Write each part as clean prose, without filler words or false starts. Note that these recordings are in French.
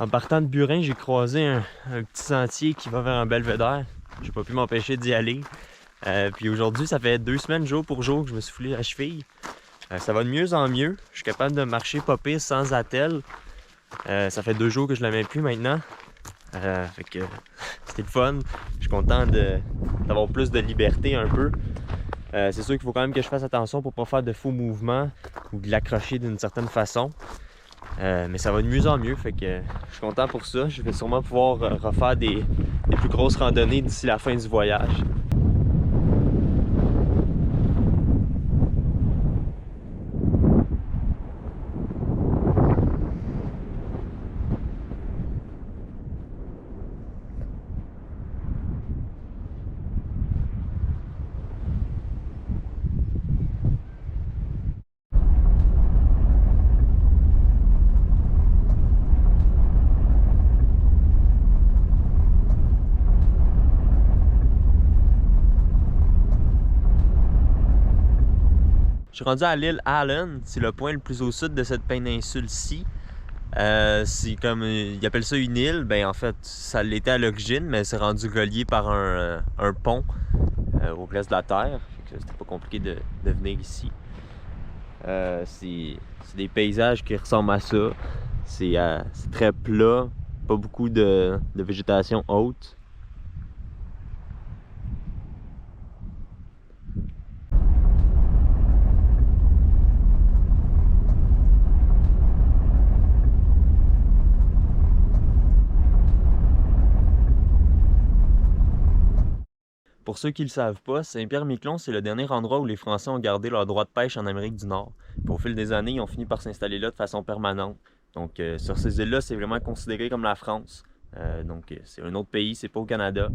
En partant de Burin, j'ai croisé un petit sentier qui va vers un belvédère. J'ai pas pu m'empêcher d'y aller. Puis aujourd'hui, ça fait 2 semaines jour pour jour que je me suis foulé la cheville. Ça va de mieux en mieux. Je suis capable de marcher pas pire sans attelle. Ça fait 2 jours que je la mets plus maintenant. Fait que c'était le fun. Je suis content d'avoir plus de liberté un peu. C'est sûr qu'il faut quand même que je fasse attention pour pas faire de faux mouvements ou de l'accrocher d'une certaine façon. Mais ça va de mieux en mieux, fait que je suis content pour ça. Je vais sûrement pouvoir refaire des plus grosses randonnées d'ici la fin du voyage. Je suis rendu à l'île Allen, c'est le point le plus au sud de cette péninsule-ci. C'est comme, ils appellent ça une île, ben en fait ça l'était à l'origine, mais c'est rendu relié par un pont au reste de la Terre. C'était pas compliqué de venir ici. C'est des paysages qui ressemblent à ça. C'est très plat, pas beaucoup de végétation haute. Pour ceux qui ne le savent pas, Saint-Pierre-Miquelon, c'est le dernier endroit où les Français ont gardé leur droit de pêche en Amérique du Nord. Puis au fil des années, ils ont fini par s'installer là de façon permanente. Donc sur ces îles-là, c'est vraiment considéré comme la France. C'est un autre pays, c'est pas au Canada.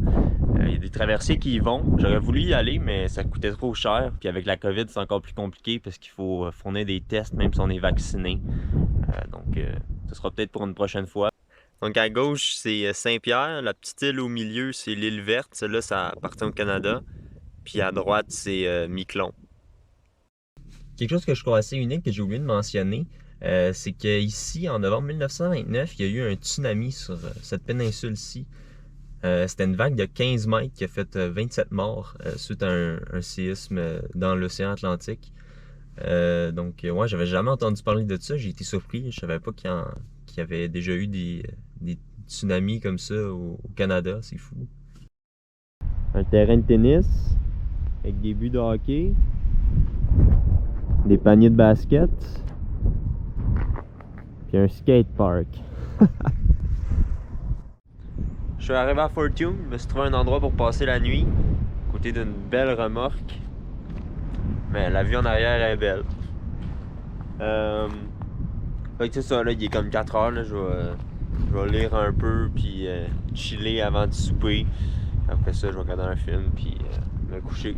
Il y a des traversiers qui y vont. J'aurais voulu y aller, mais ça coûtait trop cher. Puis avec la COVID, c'est encore plus compliqué parce qu'il faut fournir des tests, même si on est vacciné. Ce sera peut-être pour une prochaine fois. Donc à gauche, c'est Saint-Pierre. La petite île au milieu, c'est l'île verte. Celle-là, ça appartient au Canada. Puis à droite, c'est Miquelon. Quelque chose que je trouve assez unique que j'ai oublié de mentionner, c'est qu'ici, en novembre 1929, il y a eu un tsunami sur cette péninsule-ci. C'était une vague de 15 mètres qui a fait 27 morts suite à un séisme dans l'océan Atlantique. Ouais, j'avais jamais entendu parler de ça. J'ai été surpris. Je savais pas qu'il y avait déjà eu des tsunamis comme ça au Canada. C'est fou. Un terrain de tennis avec des buts de hockey, des paniers de basket, puis un skatepark. Je suis arrivé à Fortune, je me suis trouvé un endroit pour passer la nuit, à côté d'une belle remorque. Mais la vue en arrière est belle. Fait que c'est ça, là, il est comme 4 heures, là, je vais lire un peu, puis chiller avant de souper. Après ça, je vais regarder un film, puis me coucher.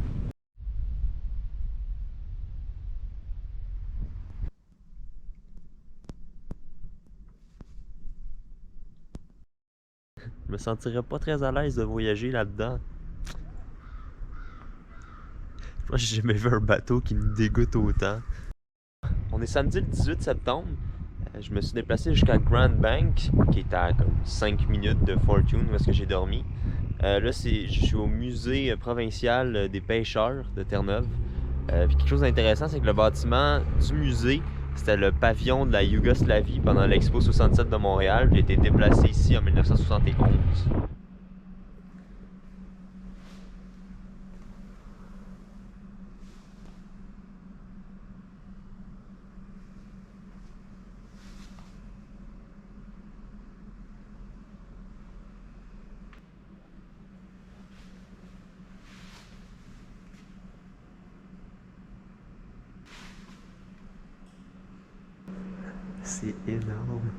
Je me sentirais pas très à l'aise de voyager là-dedans. Moi, j'ai jamais vu un bateau qui me dégoûte autant. On est samedi le 18 septembre. Je me suis déplacé jusqu'à Grand Bank, qui est à comme 5 minutes de Fortune, où est-ce que j'ai dormi. Là, je suis au musée provincial des pêcheurs de Terre-Neuve. Puis quelque chose d'intéressant, c'est que le bâtiment du musée, c'était le pavillon de la Yougoslavie pendant l'Expo 67 de Montréal. Il a été déplacé ici en 1971. C'est énorme.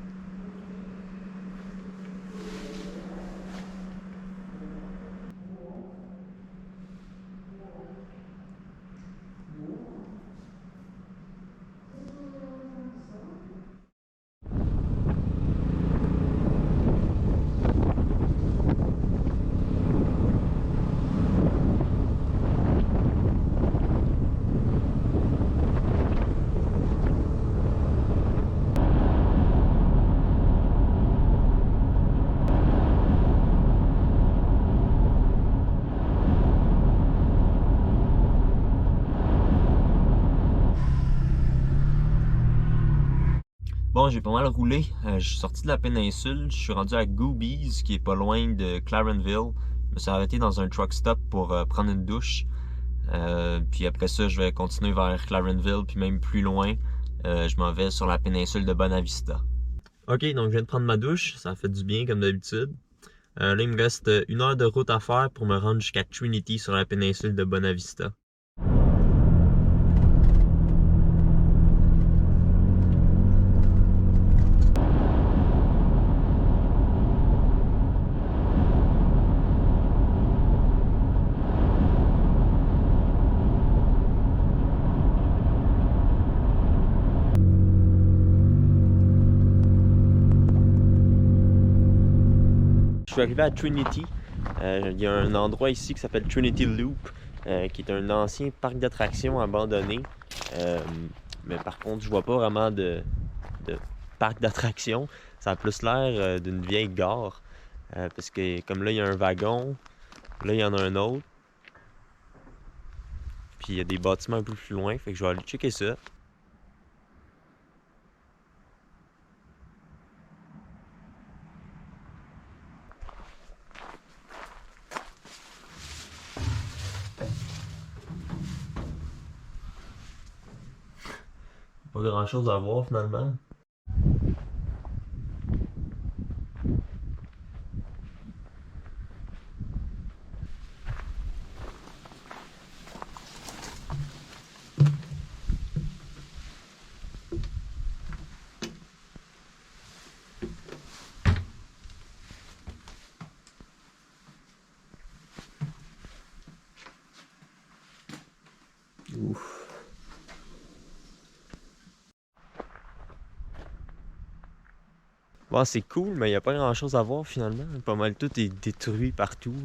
Bon, j'ai pas mal roulé. Je suis sorti de la péninsule. Je suis rendu à Goobies, qui est pas loin de Clarenville. Je me suis arrêté dans un truck stop pour prendre une douche. Puis après ça, je vais continuer vers Clarenville, puis même plus loin, je m'en vais sur la péninsule de Bonavista. Ok, donc je viens de prendre ma douche. Ça a fait du bien, comme d'habitude. Là, il me reste 1 heure de route à faire pour me rendre jusqu'à Trinity sur la péninsule de Bonavista. Je suis arrivé à Trinity. Il y a un endroit ici qui s'appelle Trinity Loop, qui est un ancien parc d'attractions abandonné. Mais par contre, je vois pas vraiment de parc d'attractions. Ça a plus l'air d'une vieille gare. Parce que comme là, il y a un wagon, là, il y en a un autre. Puis il y a des bâtiments un peu plus loin. Fait que je vais aller checker ça. Pas grand chose à voir finalement. Ouf. Bon, c'est cool, mais il n'y a pas grand chose à voir finalement. Pas mal tout est détruit partout.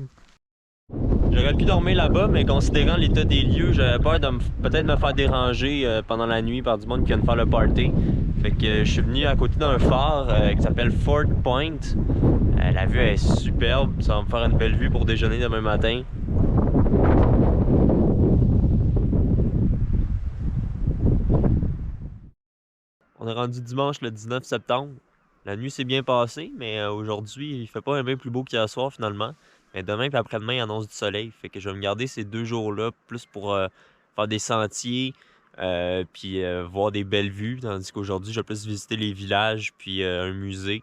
J'aurais pu dormir là-bas, mais considérant l'état des lieux, j'avais peur de peut-être me faire déranger pendant la nuit par du monde qui vient de faire le party. Fait que je suis venu à côté d'un phare qui s'appelle Fort Point. La vue est superbe, ça va me faire une belle vue pour déjeuner demain matin. On est rendu dimanche le 19 septembre. La nuit s'est bien passée, mais aujourd'hui, il fait pas un bien plus beau qu'hier soir finalement. Mais demain et après-demain, il annonce du soleil. Fait que je vais me garder ces 2 jours-là plus pour faire des sentiers, puis voir des belles vues. Tandis qu'aujourd'hui, je vais plus visiter les villages, puis un musée.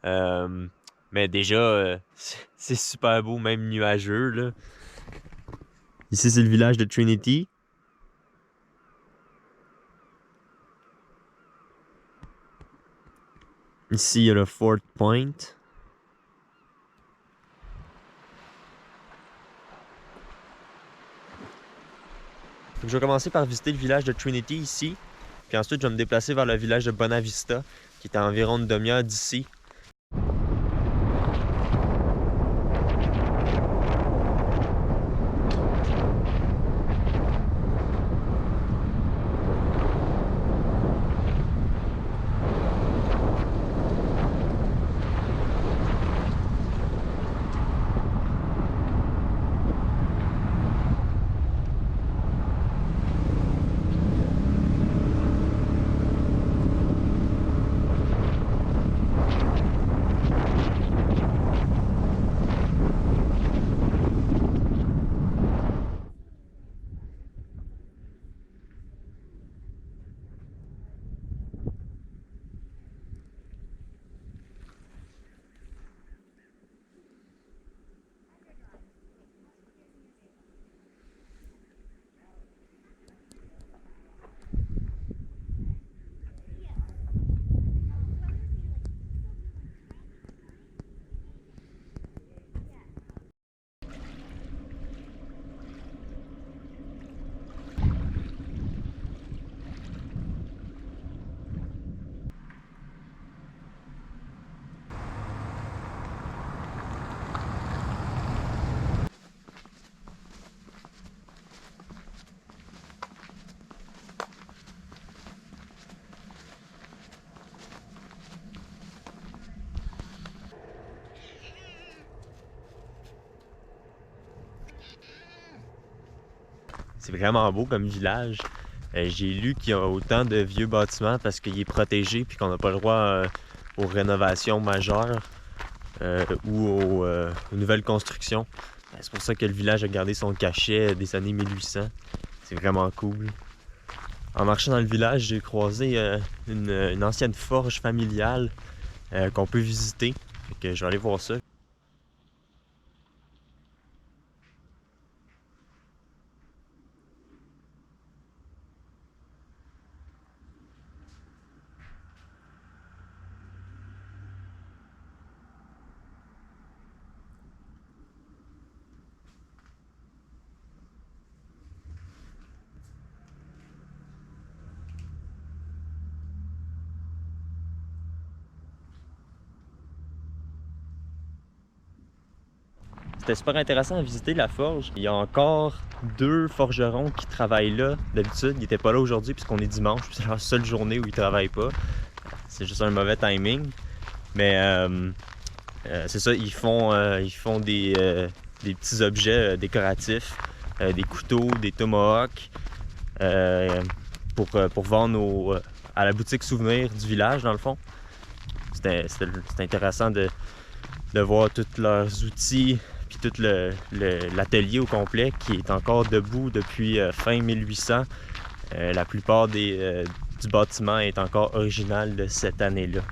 Euh, mais déjà, c'est super beau, même nuageux, là. Ici, c'est le village de Trinity. Ici, il y a le Fort Point. Je vais commencer par visiter le village de Trinity ici. Puis ensuite, je vais me déplacer vers le village de Bonavista, qui est à environ une demi-heure d'ici. C'est vraiment beau comme village. J'ai lu qu'il y a autant de vieux bâtiments parce qu'il est protégé puis qu'on n'a pas le droit aux rénovations majeures aux nouvelles constructions. C'est pour ça que le village a gardé son cachet des années 1800. C'est vraiment cool. En marchant dans le village, j'ai croisé une ancienne forge familiale qu'on peut visiter. Fait que je vais aller voir ça. C'était super intéressant à visiter la forge. Il y a encore 2 forgerons qui travaillent là. D'habitude, ils n'étaient pas là aujourd'hui puisqu'on est dimanche. C'est la seule journée où ils ne travaillent pas. C'est juste un mauvais timing. Mais c'est ça, ils font des petits objets décoratifs, des couteaux, des tomahawks pour vendre à la boutique souvenir du village dans le fond. C'était intéressant de voir tous leurs outils puis tout l'atelier au complet qui est encore debout depuis fin 1800. La plupart du bâtiment est encore original de cette année-là.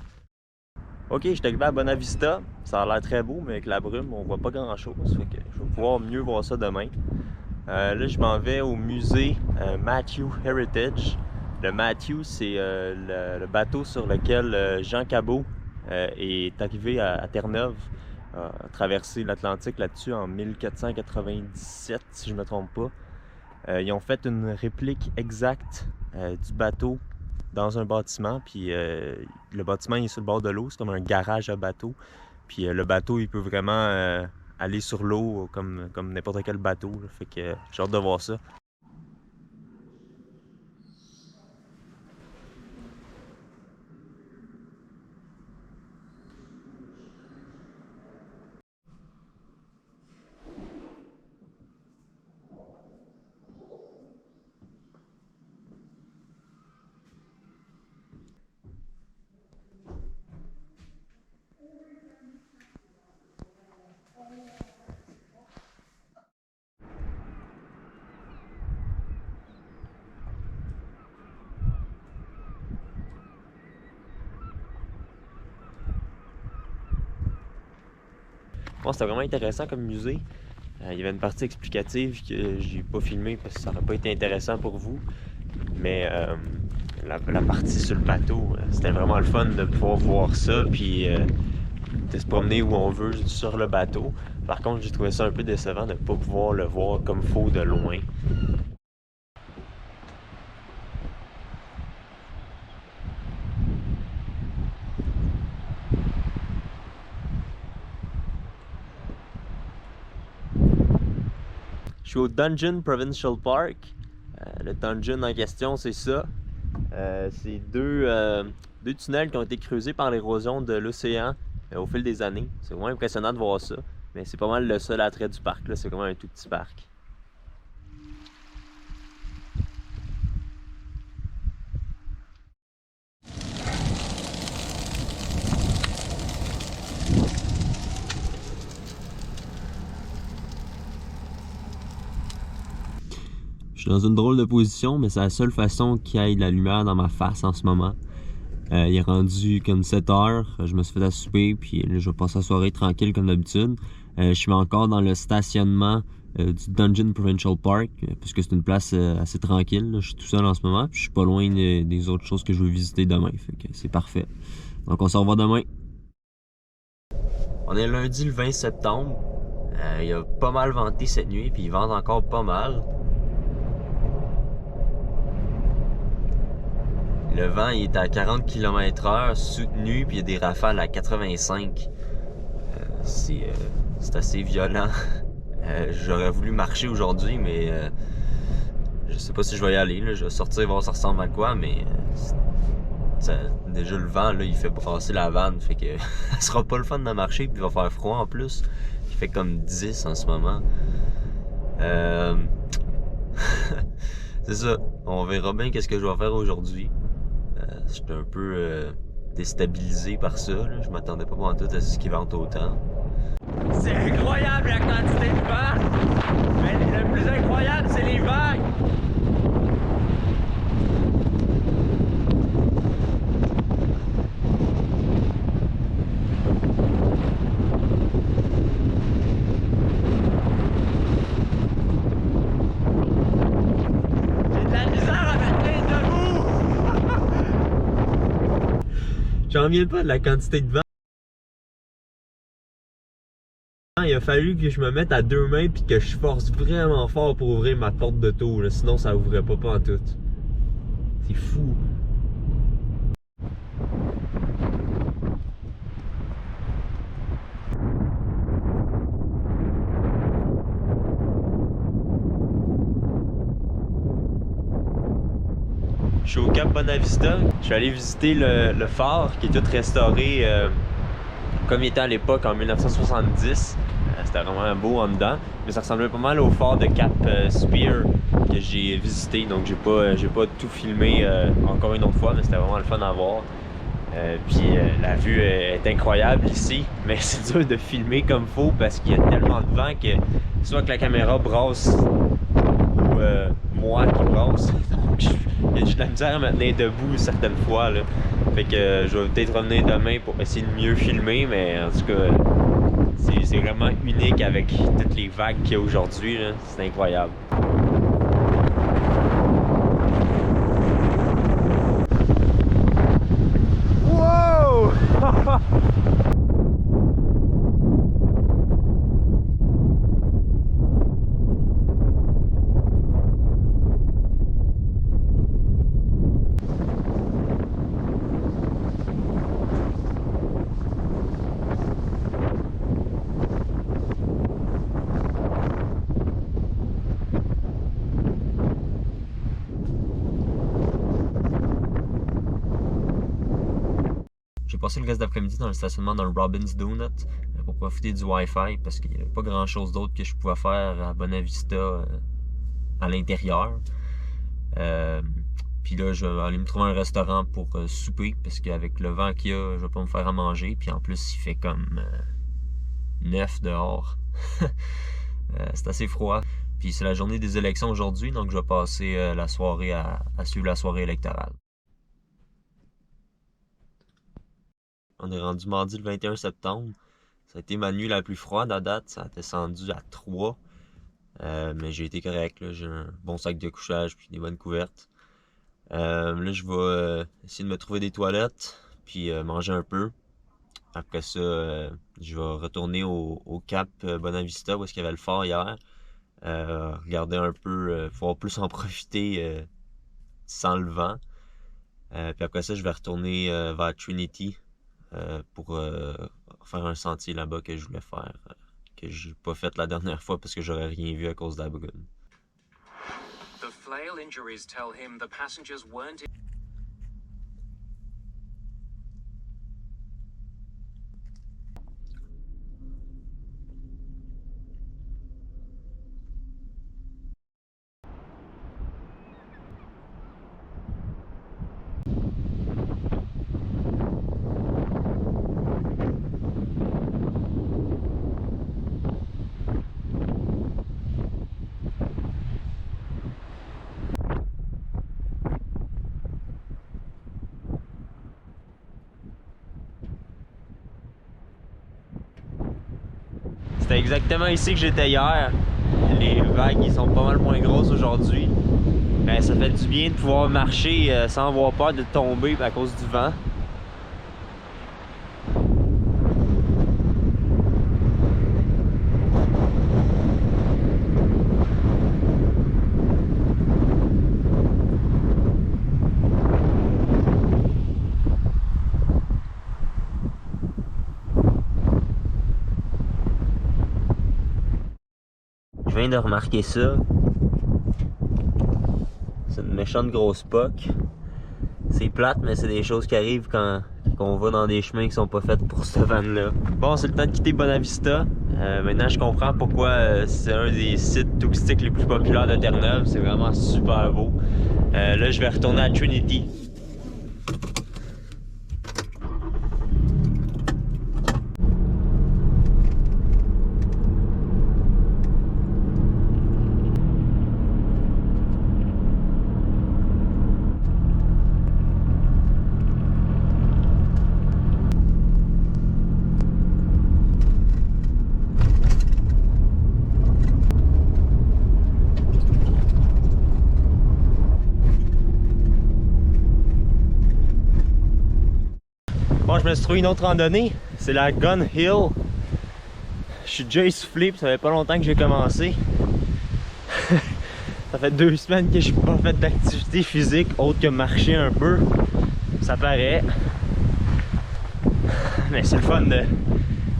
Ok, je suis arrivé à Bonavista. Ça a l'air très beau, mais avec la brume, on voit pas grand-chose. Fait que je vais pouvoir mieux voir ça demain. Là, je m'en vais au musée Matthew Heritage. Le Matthew, c'est le bateau sur lequel Jean Cabot est arrivé à Terre-Neuve, a traversé l'Atlantique là-dessus en 1497, si je ne me trompe pas. Ils ont fait une réplique exacte du bateau dans un bâtiment, puis le bâtiment il est sur le bord de l'eau, c'est comme un garage à bateau. Puis le bateau, il peut vraiment aller sur l'eau comme n'importe quel bateau. Là. Fait que j'ai hâte de voir ça. Bon, c'était vraiment intéressant comme musée. Il y avait une partie explicative que j'ai pas filmée parce que ça n'aurait pas été intéressant pour vous. Mais la partie sur le bateau, c'était vraiment le fun de pouvoir voir ça, puis de se promener où on veut sur le bateau. Par contre, j'ai trouvé ça un peu décevant de ne pas pouvoir le voir comme faut de loin. Je suis au Dungeon Provincial Park. Le dungeon en question, c'est ça. C'est deux tunnels qui ont été creusés par l'érosion de l'océan au fil des années. C'est vraiment impressionnant de voir ça. Mais c'est pas mal le seul attrait du parc. C'est vraiment un tout petit parc. Je suis dans une drôle de position, mais c'est la seule façon qu'il y ait de la lumière dans ma face en ce moment. Il est rendu comme 7 heures, je me suis fait à souper, puis là, je vais passer la soirée tranquille comme d'habitude. Je suis encore dans le stationnement du Dungeon Provincial Park, puisque c'est une place assez tranquille. Là. Je suis tout seul en ce moment, puis je suis pas loin des autres choses que je veux visiter demain, fait que c'est parfait. Donc on se revoit demain. On est lundi le 20 septembre. Il a pas mal venté cette nuit, puis il vente encore pas mal. Le vent il est à 40 km/h soutenu, puis il y a des rafales à 85. C'est assez violent. J'aurais voulu marcher aujourd'hui, mais je sais pas si je vais y aller. Là. Je vais sortir voir ça ressemble à quoi, mais déjà le vent là, il fait brasser la vanne, fait que ça sera pas le fun de marcher, puis il va faire froid en plus. Il fait comme 10 en ce moment. c'est ça. On verra bien qu'est-ce que je vais faire aujourd'hui. J'étais un peu déstabilisé par ça. Là. Je m'attendais pas en tout à ce qu'il vente autant. C'est incroyable la quantité de vent! Mais le plus incroyable, c'est les vagues! J'ai de la misère à me tenir debout! J'en viens pas de la quantité de vent. Il a fallu que je me mette à deux mains puis que je force vraiment fort pour ouvrir ma porte d'auto, là, sinon ça ouvrait pas en tout. C'est fou. Je suis au Cap Bonavista. Je suis allé visiter le phare qui est tout restauré comme il était à l'époque en 1970. C'était vraiment beau en dedans. Mais ça ressemblait pas mal au phare de Cap Spear que j'ai visité. Donc j'ai pas tout filmé encore une autre fois, mais c'était vraiment le fun à voir. Puis la vue est incroyable ici, mais c'est dur de filmer comme faut parce qu'il y a tellement de vent que soit que la caméra brasse ou moi qui brasse. J'ai de la misère à me tenir debout certaines fois. Là. Fait que je vais peut-être revenir demain pour essayer de mieux filmer, mais en tout cas, c'est vraiment unique avec toutes les vagues qu'il y a aujourd'hui. C'est incroyable. Wow! J'ai passé le reste d'après-midi dans le stationnement d'un Robin's Donut pour profiter du Wi-Fi parce qu'il n'y avait pas grand-chose d'autre que je pouvais faire à Bonavista à l'intérieur. Puis là, je vais aller me trouver un restaurant pour souper parce qu'avec le vent qu'il y a, je vais pas me faire à manger. Puis en plus, il fait comme 9 dehors. C'est assez froid. Puis c'est la journée des élections aujourd'hui, donc je vais passer la soirée à suivre la soirée électorale. On est rendu mardi le 21 septembre. Ça a été ma nuit la plus froide à date. Ça a descendu à 3. Mais j'ai été correct. J'ai un bon sac de couchage puis des bonnes couvertes. Là, je vais essayer de me trouver des toilettes puis manger un peu. Après ça, je vais retourner au Cap Bonavista où est-ce qu'il y avait le phare hier. Regarder un peu, pouvoir plus en profiter sans le vent. Puis après ça, je vais retourner vers Trinity pour faire un sentier là-bas que je voulais faire, que j'ai pas fait la dernière fois parce que j'aurais rien vu à cause de la brume. The flail injuries tell him the passengers weren't. C'était exactement ici que j'étais hier. Les vagues ils sont pas mal moins grosses aujourd'hui. Mais ça fait du bien de pouvoir marcher sans avoir peur de tomber à cause du vent. Je viens de remarquer ça. C'est une méchante grosse poque. C'est plate, mais c'est des choses qui arrivent quand on va dans des chemins qui sont pas faits pour ce van-là. Bon, c'est le temps de quitter Bonavista. Maintenant, je comprends pourquoi c'est un des sites touristiques les plus populaires de Terre-Neuve. C'est vraiment super beau. Là, je vais retourner à Trinity. Bon, je me suis trouvé une autre randonnée, c'est la Gun Hill. Je suis déjà essoufflé, puis ça fait pas longtemps que j'ai commencé. Ça fait 2 semaines que j'ai pas fait d'activité physique autre que marcher un peu. Ça paraît. Mais c'est le fun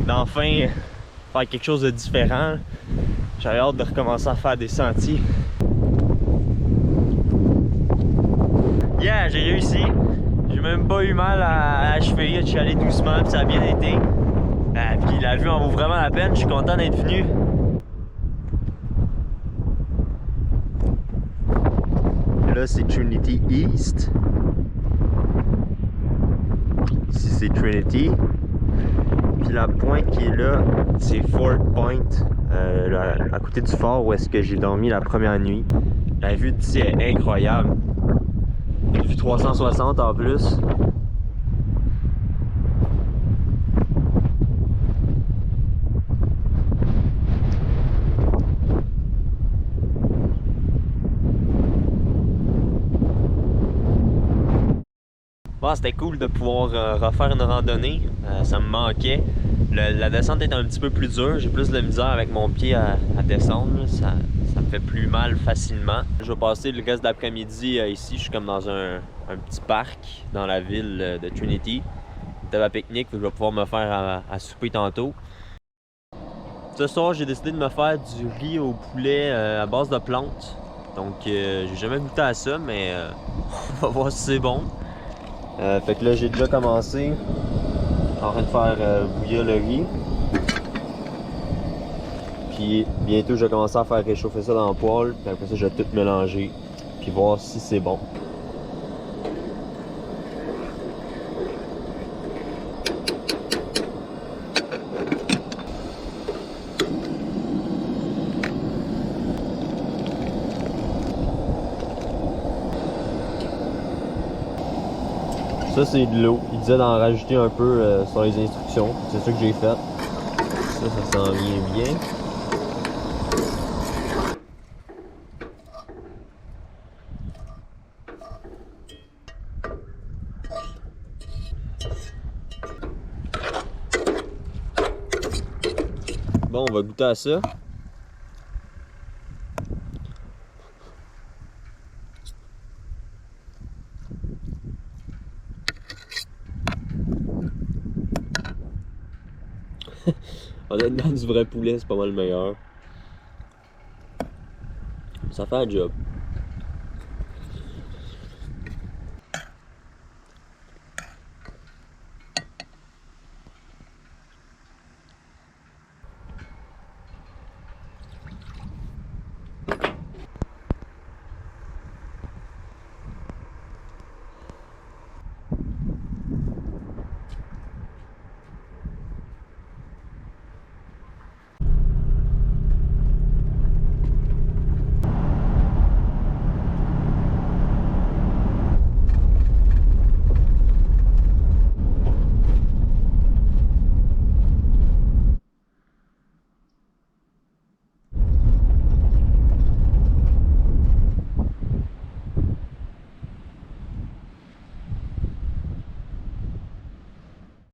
d'enfin faire quelque chose de différent. J'avais hâte de recommencer à faire des sentiers. Yeah, j'ai réussi. J'ai même pas eu mal à la cheville, je suis allé doucement, puis ça a bien été. Puis la vue en vaut vraiment la peine, je suis content d'être venu. Là, c'est Trinity East. Ici, c'est Trinity. Puis la pointe qui est là, c'est Fort Point, à côté du fort où est-ce que j'ai dormi la première nuit. La vue d'ici est incroyable. Une vue 360 en plus. Bon, c'était cool de pouvoir refaire une randonnée, ça me manquait. La descente est un petit peu plus dure, j'ai plus de misère avec mon pied à descendre, ça me fait plus mal facilement. Je vais passer le reste de l'après-midi ici, je suis comme dans un petit parc dans la ville de Trinity. C'était ma pique-nique, je vais pouvoir me faire à souper tantôt. Ce soir, j'ai décidé de me faire du riz au poulet à base de plantes. Donc, j'ai jamais goûté à ça, mais on va voir si c'est bon. Fait que là, j'ai déjà commencé en train de faire bouillir le riz. Puis bientôt, je vais commencer à faire réchauffer ça dans le poêle. Puis après ça, je vais tout mélanger. Puis voir si c'est bon. Ça, c'est de l'eau. Il disait d'en rajouter un peu sur les instructions. C'est ça que j'ai fait. Ça s'en vient bien. Bon, on va goûter à ça. Honnêtement, du vrai poulet, c'est pas mal meilleur. Ça fait un job.